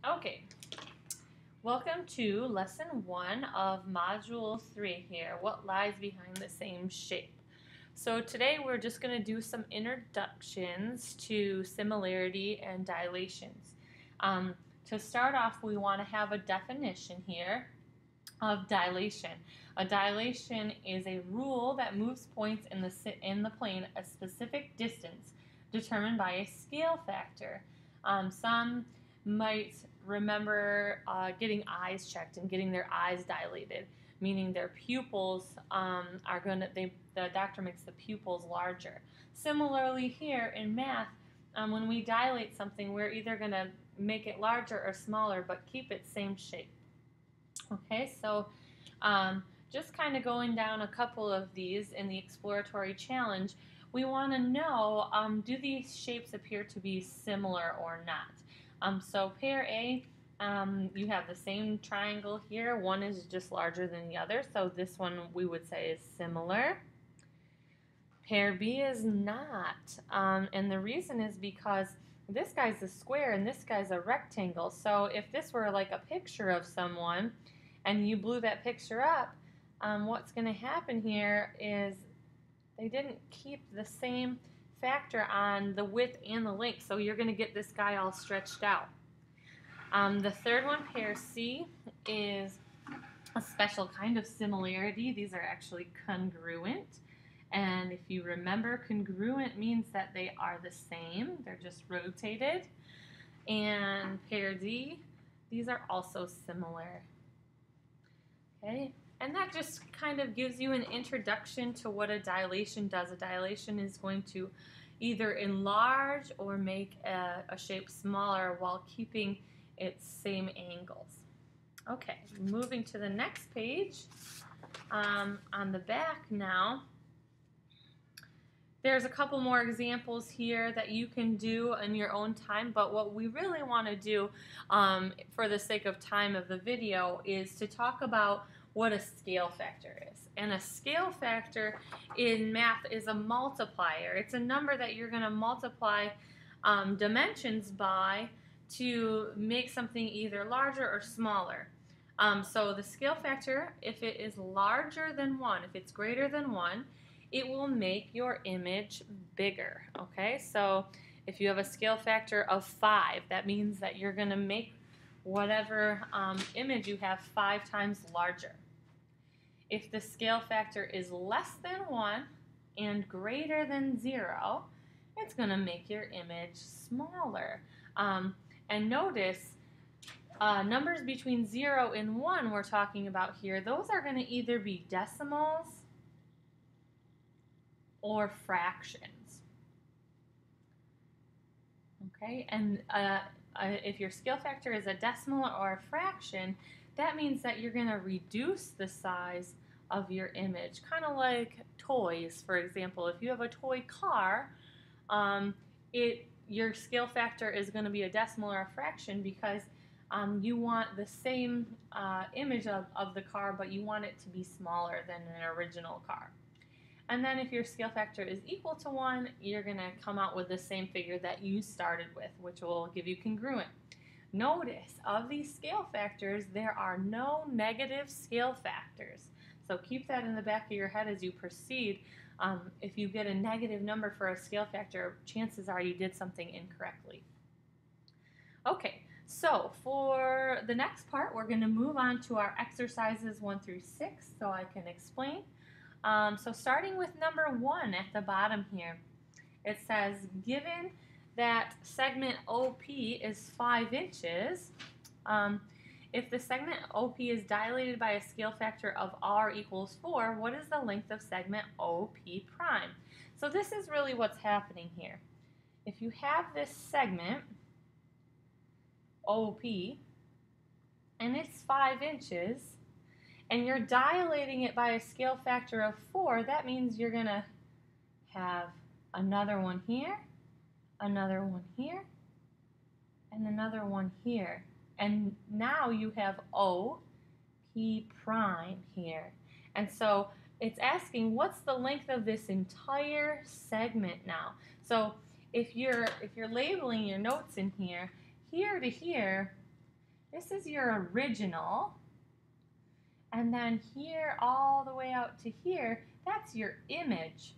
Okay, welcome to lesson 1 of module 3 here, what lies behind the same shape. So today we're just going to do some introductions to similarity and dilations. To start off, we want to have a definition here of dilation. A dilation is a rule that moves points in the plane a specific distance determined by a scale factor. Some might remember getting eyes checked and getting their eyes dilated, meaning their pupils the doctor makes the pupils larger. Similarly here in math, when we dilate something, we're either going to make it larger or smaller, but keep it same shape. Okay, so just kind of going down a couple of these in the exploratory challenge, we want to know, do these shapes appear to be similar or not? So pair A, you have the same triangle here. One is just larger than the other, so this one we would say is similar. Pair B is not, and the reason is because this guy's a square and this guy's a rectangle. So if this were like a picture of someone and you blew that picture up, what's going to happen here is they didn't keep the same factor on the width and the length, so you're going to get this guy all stretched out. The third one, pair C, is a special kind of similarity. These are actually congruent, and if you remember, congruent means that they are the same. They're just rotated. And pair D, these are also similar. Okay, and that just kind of gives you an introduction to what a dilation does. A dilation is going to either enlarge or make a shape smaller while keeping its same angles. Okay, moving to the next page. On the back now, there's a couple more examples here that you can do in your own time, but what we really want to do for the sake of time of the video is to talk about what a scale factor is. And a scale factor in math is a multiplier. It's a number that you're going to multiply dimensions by to make something either larger or smaller. So the scale factor, if it is larger than 1, if it's greater than 1, it will make your image bigger. Okay, so if you have a scale factor of 5, that means that you're going to make whatever image you have 5 times larger. If the scale factor is less than 1 and greater than 0, it's going to make your image smaller. And notice, numbers between 0 and 1 we're talking about here, those are going to either be decimals or fractions. Okay, and if your scale factor is a decimal or a fraction, that means that you're going to reduce the size of your image, kind of like toys. For example, if you have a toy car, your scale factor is going to be a decimal or a fraction because you want the same image of the car, but you want it to be smaller than an original car. And then if your scale factor is equal to 1, you're going to come out with the same figure that you started with, which will give you congruent. Notice, of these scale factors, there are no negative scale factors. So keep that in the back of your head as you proceed. If you get a negative number for a scale factor, chances are you did something incorrectly. Okay, so for the next part, we're going to move on to our exercises 1 through 6 so I can explain. So starting with number 1 at the bottom here, it says, given that segment OP is 5 inches, if the segment OP is dilated by a scale factor of R equals 4, what is the length of segment OP prime? So this is really what's happening here. If you have this segment, OP, and it's 5 inches, and you're dilating it by a scale factor of 4, that means you're going to have another one here, another one here, and another one here. And now you have OP prime here. And so it's asking, what's the length of this entire segment now? So if you're labeling your notes in here, here to here, This is your original. And then here, all the way out to here, that's your image.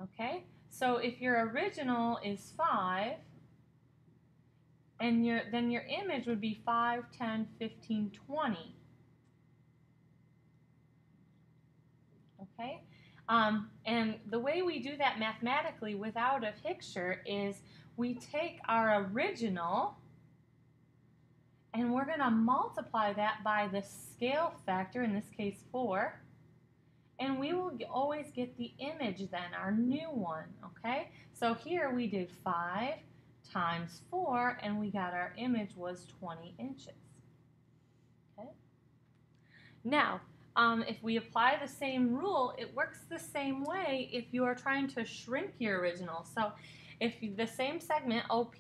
Okay? So if your original is 5, and then your image would be 5, 10, 15, 20. Okay? And the way we do that mathematically without a picture is we take our original and we're going to multiply that by the scale factor, in this case 4, and we will always get the image then, our new one, okay? So here we did 5 times 4, and we got our image was 20 inches. Okay? Now, if we apply the same rule, it works the same way if you are trying to shrink your original. So if the same segment, OP,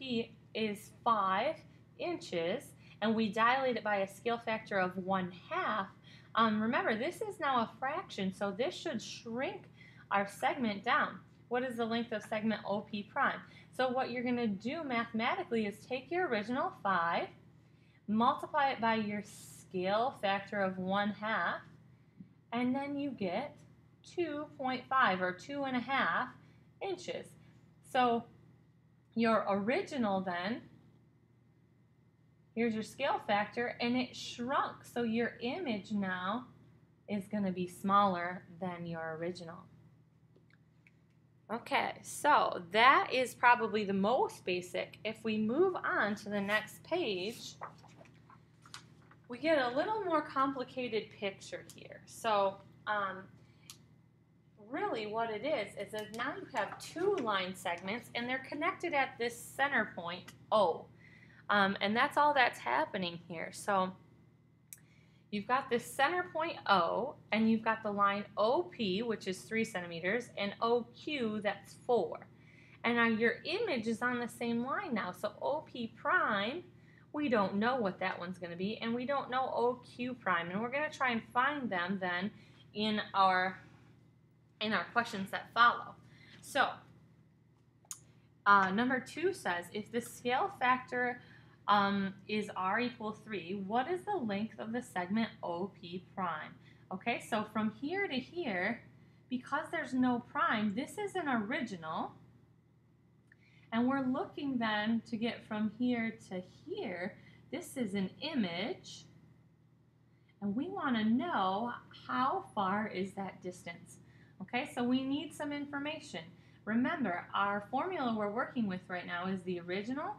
is 5 inches, and we dilate it by a scale factor of 1/2, remember, this is now a fraction, so this should shrink our segment down. What is the length of segment OP prime? So what you're going to do mathematically is take your original 5, multiply it by your scale factor of 1/2, and then you get 2.5 or 2.5 inches. So your original then, here's your scale factor, and it shrunk. So your image now is going to be smaller than your original. Okay, so that is probably the most basic. If we move on to the next page, we get a little more complicated picture here. So really what it is that now you have 2 line segments, and they're connected at this center point, O. And that's all that's happening here. So you've got this center point O, and you've got the line OP, which is 3 centimeters, and OQ, that's 4. And now your image is on the same line now. So OP prime, we don't know what that one's going to be, and we don't know OQ prime. And we're going to try and find them then in our questions that follow. So number 2 says, if the scale factor is r equals 3, what is the length of the segment OP prime? Okay, so from here to here, because there's no prime, this is an original, and we're looking then to get from here to here. This is an image, and we want to know how far is that distance. Okay, so we need some information. Remember, our formula we're working with right now is the original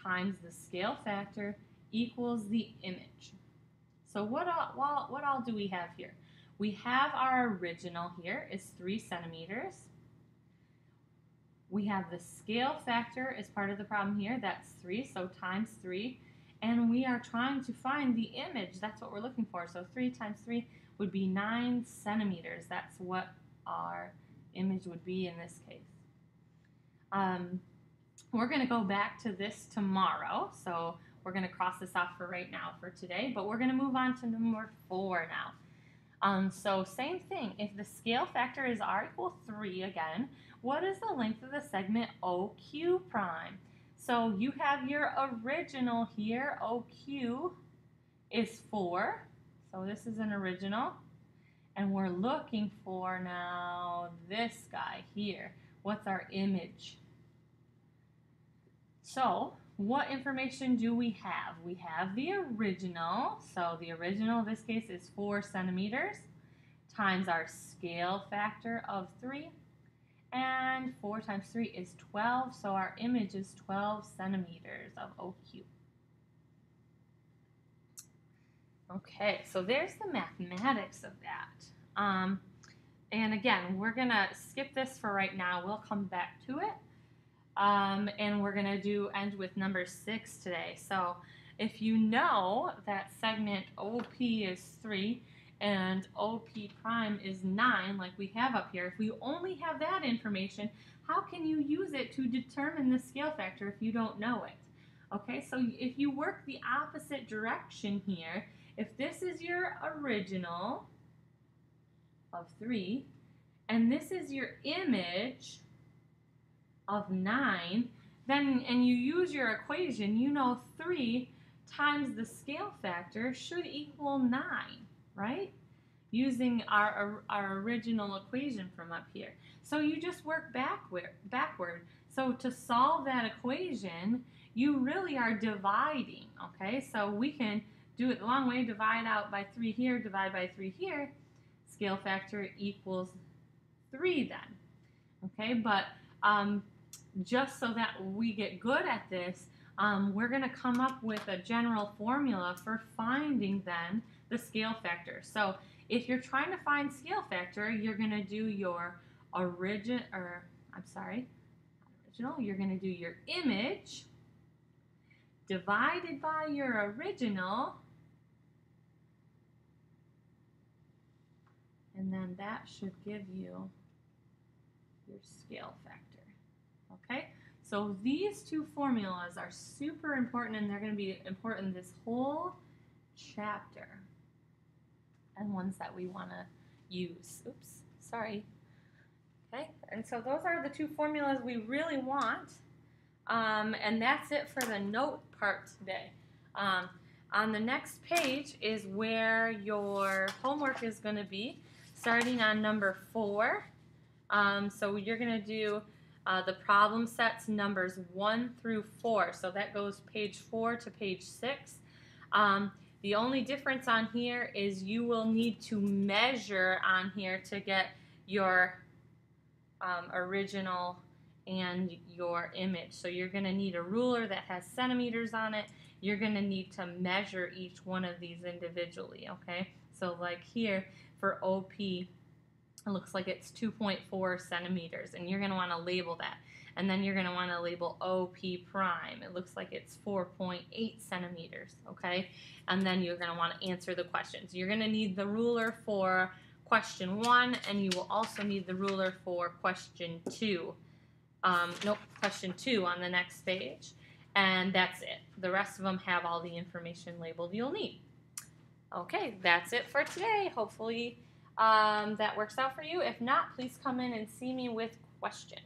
times the scale factor equals the image. So what all do we have here? We have our original here is 3 centimeters. We have the scale factor as part of the problem here. That's 3, so times 3. And we are trying to find the image. That's what we're looking for. So 3 times 3 would be 9 centimeters. That's what our image would be in this case. We're going to go back to this tomorrow, so we're going to cross this off for right now for today, but we're going to move on to number 4 now. So same thing, if the scale factor is r equals 3 again, what is the length of the segment OQ prime? So you have your original here, OQ is 4, so this is an original, and we're looking for now this guy here. What's our image? So what information do we have? We have the original, so the original in this case is 4 centimeters times our scale factor of 3, and 4 times 3 is 12, so our image is 12 centimeters of OQ. Okay, so there's the mathematics of that. And again, we're going to skip this for right now. We'll come back to it. And we're going to end with number 6 today. So if you know that segment OP is 3 and OP prime is 9, like we have up here, if we only have that information, how can you use it to determine the scale factor if you don't know it? Okay, so if you work the opposite direction here, if this is your original of 3, and this is your image of 9, then, and you use your equation, you know 3 times the scale factor should equal 9, right? Using our original equation from up here. So you just work backward. So to solve that equation, you really are dividing, okay? So we can do it the long way, divide out by 3 here, divide by 3 here. Scale factor equals 3 then, okay? But just so that we get good at this, we're going to come up with a general formula for finding then the scale factor. So if you're trying to find scale factor, you're going to do your you're going to do your image divided by your original, and then that should give you your scale factor, okay? So these two formulas are super important, and they're going to be important this whole chapter, and ones that we want to use. Oops, sorry. Okay, and so those are the two formulas we really want, and that's it for the note part today. On the next page is where your homework is going to be, starting on number 4. So you're going to do the problem sets numbers 1 through 4. So that goes page 4 to page 6. The only difference on here is you will need to measure on here to get your original and your image. So you're going to need a ruler that has centimeters on it. You're going to need to measure each one of these individually, okay? So like here for OP, it looks like it's 2.4 centimeters, and you're going to want to label that. And then you're going to want to label OP prime. It looks like it's 4.8 centimeters, okay? And then you're going to want to answer the questions. You're going to need the ruler for question 1, and you will also need the ruler for question 2. Question 2 on the next page. And that's it. The rest of them have all the information labeled you'll need. Okay, that's it for today. Hopefully that works out for you. If not, please come in and see me with questions.